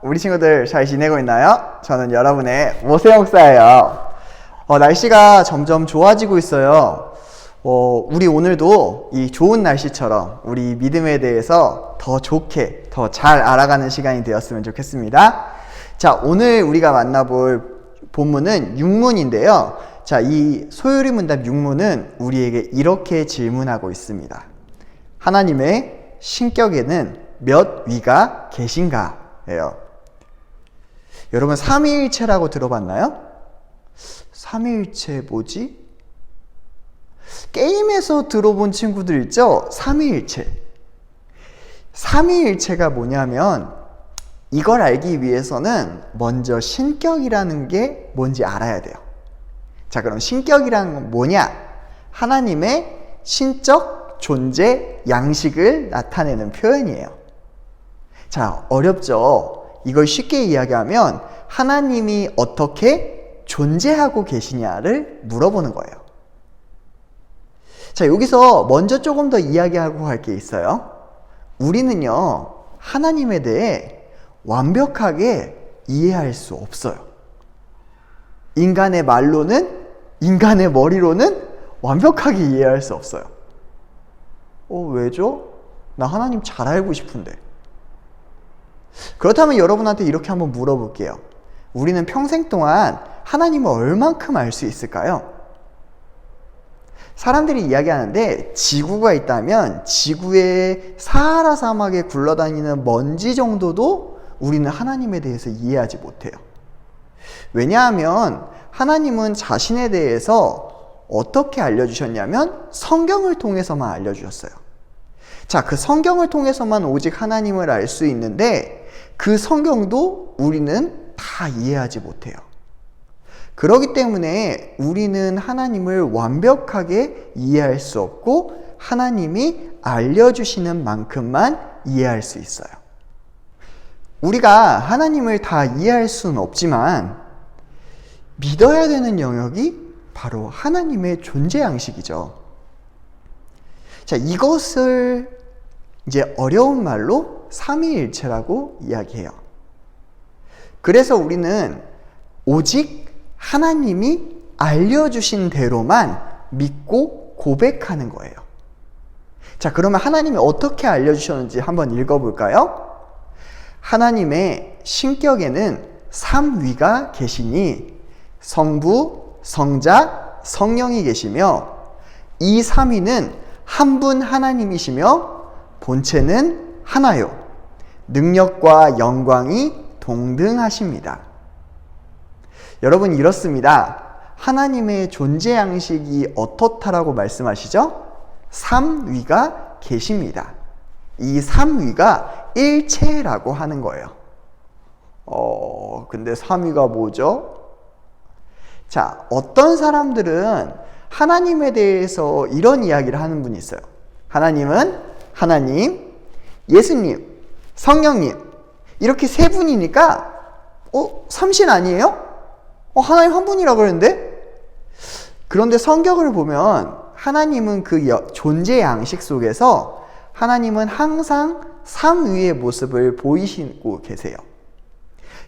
우리 친구들 잘 지내고 있나요? 저는 여러분의 모세 목사예요. 날씨가 점점 좋아지고 있어요. 우리 오늘도 이 좋은 날씨처럼 우리 믿음에 대해서 더 좋게, 더 잘 알아가는 시간이 되었으면 좋겠습니다. 자, 오늘 우리가 만나볼 본문은 6문인데요. 자, 이 소요리 문답 6문은 우리에게 이렇게 질문하고 있습니다. 하나님의 신격에는 몇 위가 계신가? 예요. 여러분, 삼위일체라고 들어봤나요? 삼위일체 뭐지? 게임에서 들어본 친구들 있죠? 삼위일체. 삼위일체가 뭐냐면 이걸 알기 위해서는 먼저 신격이라는 게 뭔지 알아야 돼요. 자, 그럼 신격이란 건 뭐냐? 하나님의 신적 존재 양식을 나타내는 표현이에요. 자, 어렵죠? 이걸 쉽게 이야기하면 하나님이 어떻게 존재하고 계시냐를 물어보는 거예요. 자, 여기서 먼저 조금 더 이야기하고 갈 게 있어요. 우리는요, 하나님에 대해 완벽하게 이해할 수 없어요. 인간의 말로는, 인간의 머리로는 완벽하게 이해할 수 없어요. 왜죠? 나 하나님 잘 알고 싶은데. 그렇다면 여러분한테 이렇게 한번 물어볼게요. 우리는 평생 동안 하나님을 얼만큼 알 수 있을까요? 사람들이 이야기하는데 지구가 있다면 지구의 사하라 사막에 굴러다니는 먼지 정도도 우리는 하나님에 대해서 이해하지 못해요. 왜냐하면 하나님은 자신에 대해서 어떻게 알려주셨냐면 성경을 통해서만 알려주셨어요. 자, 그 성경을 통해서만 오직 하나님을 알 수 있는데 그 성경도 우리는 다 이해하지 못해요. 그렇기 때문에 우리는 하나님을 완벽하게 이해할 수 없고 하나님이 알려주시는 만큼만 이해할 수 있어요. 우리가 하나님을 다 이해할 수는 없지만 믿어야 되는 영역이 바로 하나님의 존재 양식이죠. 자, 이것을 이제 어려운 말로 삼위일체라고 이야기해요. 그래서 우리는 오직 하나님이 알려주신 대로만 믿고 고백하는 거예요. 자, 그러면 하나님이 어떻게 알려주셨는지 한번 읽어볼까요? 하나님의 신격에는 3위가 계시니 성부, 성자, 성령이 계시며 이 3위는 한 분 하나님이시며 본체는 하나요. 능력과 영광이 동등하십니다. 여러분, 이렇습니다. 하나님의 존재 양식이 어떻다라고 말씀하시죠? 3위가 계십니다. 이 3위가 일체라고 하는 거예요. 근데 3위가 뭐죠? 자, 어떤 사람들은 하나님에 대해서 이런 이야기를 하는 분이 있어요. 하나님은 하나님, 예수님, 성령님 이렇게 세 분이니까 삼신 아니에요? 하나님 한 분이라고 그랬는데? 그런데 성경을 보면 하나님은 그 존재 양식 속에서 하나님은 항상 3위의 모습을 보이시고 계세요.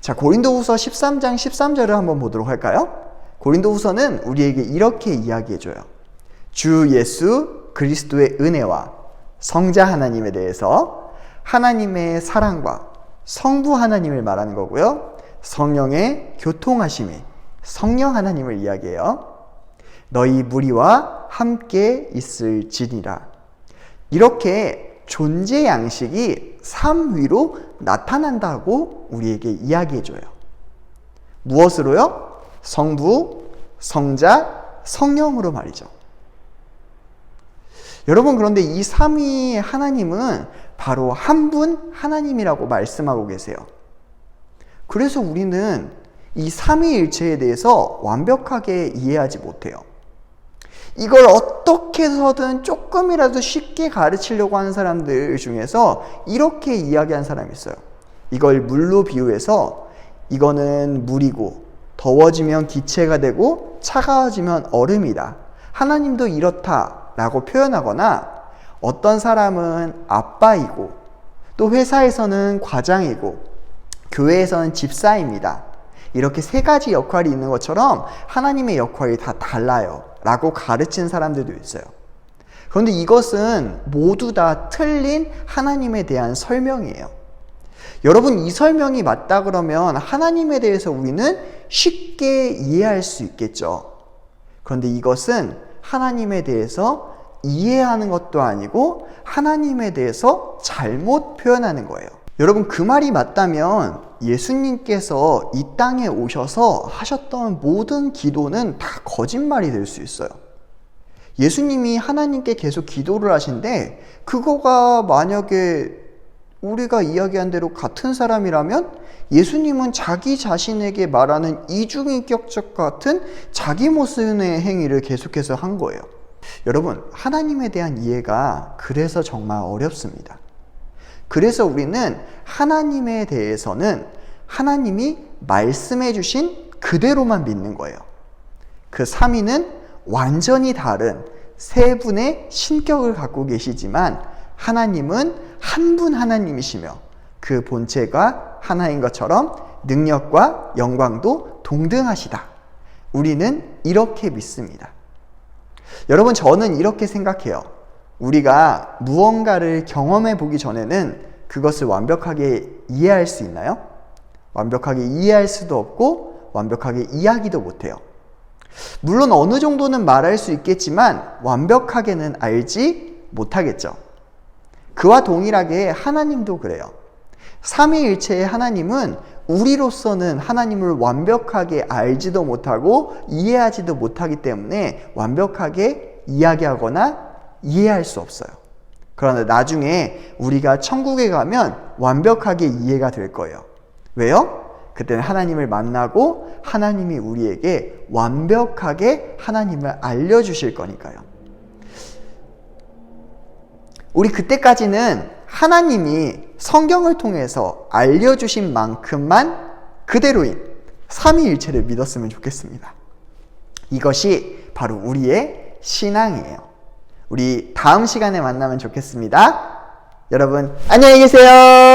자, 고린도후서 13장 13절을 한번 보도록 할까요? 고린도후서는 우리에게 이렇게 이야기해줘요. 주 예수 그리스도의 은혜와 성자 하나님에 대해서 하나님의 사랑과 성부 하나님을 말하는 거고요. 성령의 교통하심이 성령 하나님을 이야기해요. 너희 무리와 함께 있을지니라. 이렇게 존재 양식이 3위로 나타난다고 우리에게 이야기해줘요. 무엇으로요? 성부, 성자, 성령으로 말이죠. 여러분, 그런데 이 3위의 하나님은 바로 한 분 하나님이라고 말씀하고 계세요. 그래서 우리는 이 삼위일체에 대해서 완벽하게 이해하지 못해요. 이걸 어떻게 해서든 조금이라도 쉽게 가르치려고 하는 사람들 중에서 이렇게 이야기한 사람이 있어요. 이걸 물로 비유해서 이거는 물이고 더워지면 기체가 되고 차가워지면 얼음이다. 하나님도 이렇다라고 표현하거나 어떤 사람은 아빠이고 또 회사에서는 과장이고 교회에서는 집사입니다. 이렇게 세 가지 역할이 있는 것처럼 하나님의 역할이 다 달라요. 라고 가르친 사람들도 있어요. 그런데 이것은 모두 다 틀린 하나님에 대한 설명이에요. 여러분, 이 설명이 맞다 그러면 하나님에 대해서 우리는 쉽게 이해할 수 있겠죠. 그런데 이것은 하나님에 대해서 이해하는 것도 아니고 하나님에 대해서 잘못 표현하는 거예요. 여러분, 그 말이 맞다면 예수님께서 이 땅에 오셔서 하셨던 모든 기도는 다 거짓말이 될 수 있어요. 예수님이 하나님께 계속 기도를 하신데 그거가 만약에 우리가 이야기한 대로 같은 사람이라면 예수님은 자기 자신에게 말하는 이중인격적 같은 자기 모순의 행위를 계속해서 한 거예요. 여러분, 하나님에 대한 이해가 그래서 정말 어렵습니다. 그래서 우리는 하나님에 대해서는 하나님이 말씀해 주신 그대로만 믿는 거예요. 그 삼위는 완전히 다른 세 분의 신격을 갖고 계시지만 하나님은 한 분 하나님이시며 그 본체가 하나인 것처럼 능력과 영광도 동등하시다. 우리는 이렇게 믿습니다. 여러분, 저는 이렇게 생각해요. 우리가 무언가를 경험해 보기 전에는 그것을 완벽하게 이해할 수 있나요? 완벽하게 이해할 수도 없고 완벽하게 이해하기도 못해요. 물론 어느 정도는 말할 수 있겠지만 완벽하게는 알지 못하겠죠. 그와 동일하게 하나님도 그래요. 삼위일체의 하나님은 우리로서는 하나님을 완벽하게 알지도 못하고 이해하지도 못하기 때문에 완벽하게 이야기하거나 이해할 수 없어요. 그러나 나중에 우리가 천국에 가면 완벽하게 이해가 될 거예요. 왜요? 그때는 하나님을 만나고 하나님이 우리에게 완벽하게 하나님을 알려주실 거니까요. 우리 그때까지는 하나님이 성경을 통해서 알려주신 만큼만 그대로인 삼위일체를 믿었으면 좋겠습니다. 이것이 바로 우리의 신앙이에요. 우리 다음 시간에 만나면 좋겠습니다. 여러분, 안녕히 계세요.